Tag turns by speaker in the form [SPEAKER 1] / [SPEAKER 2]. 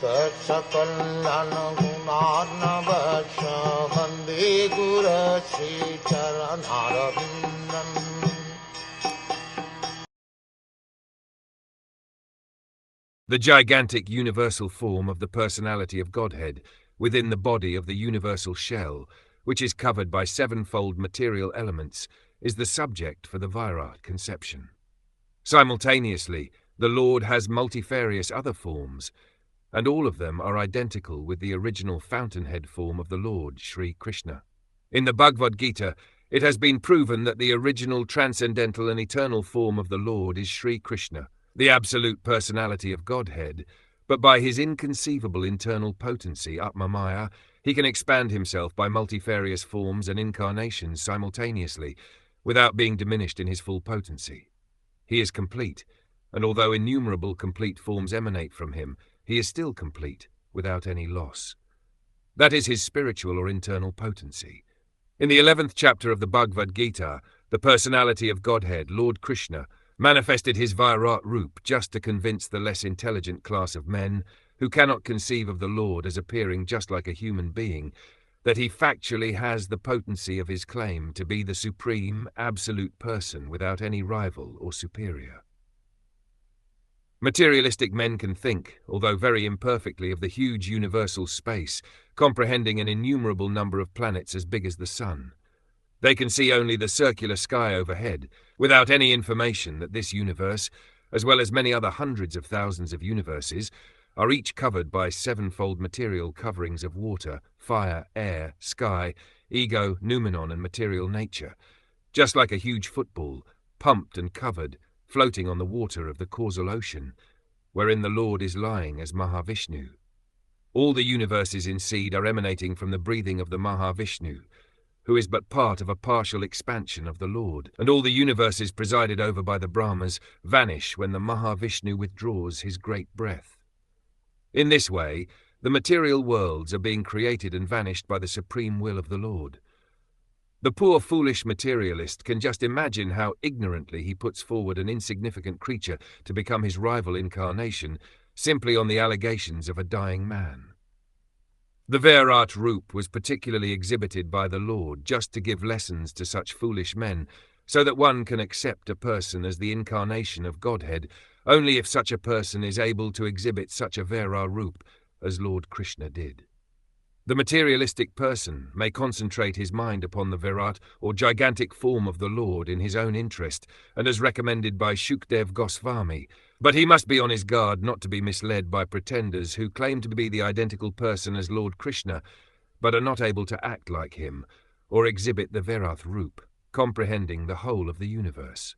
[SPEAKER 1] Sakal Gunarnavasha Vande Guru Sri Charanaravindan.
[SPEAKER 2] The gigantic universal form of the personality of Godhead within the body of the universal shell, which is covered by sevenfold material elements, is the subject for the Virāṭ conception. Simultaneously, the Lord has multifarious other forms, and all of them are identical with the original fountainhead form of the Lord, Sri Krishna. In the Bhagavad Gita, it has been proven that the original transcendental and eternal form of the Lord is Sri Krishna, the absolute personality of Godhead, but by his inconceivable internal potency, Atmamaya, he can expand himself by multifarious forms and incarnations simultaneously, without being diminished in his full potency. He is complete, and although innumerable complete forms emanate from him, he is still complete, without any loss. That is his spiritual or internal potency. In the 11th chapter of the Bhagavad Gita, the personality of Godhead, Lord Krishna, manifested his Virāṭ Roop just to convince the less intelligent class of men, who cannot conceive of the Lord as appearing just like a human being, that he factually has the potency of his claim to be the supreme, absolute person without any rival or superior. Materialistic men can think, although very imperfectly, of the huge universal space, comprehending an innumerable number of planets as big as the sun. They can see only the circular sky overhead, without any information that this universe, as well as many other hundreds of thousands of universes, are each covered by sevenfold material coverings of water, fire, air, sky, ego, noumenon, and material nature, just like a huge football, pumped and covered, floating on the water of the causal ocean, wherein the Lord is lying as Mahavishnu. All the universes in seed are emanating from the breathing of the Mahavishnu, who is but part of a partial expansion of the Lord, and all the universes presided over by the Brahmas vanish when the Mahavishnu withdraws his great breath. In this way, the material worlds are being created and vanished by the supreme will of the Lord. The poor foolish materialist can just imagine how ignorantly he puts forward an insignificant creature to become his rival incarnation, simply on the allegations of a dying man. The Virāṭ Roop was particularly exhibited by the Lord just to give lessons to such foolish men, so that one can accept a person as the incarnation of Godhead only if such a person is able to exhibit such a Virāṭ Roop as Lord Krishna did. The materialistic person may concentrate his mind upon the Virāṭ or gigantic form of the Lord in his own interest and as recommended by Shukdev Goswami, but he must be on his guard not to be misled by pretenders who claim to be the identical person as Lord Krishna, but are not able to act like him or exhibit the Virāṭ Roop, comprehending the whole of the universe.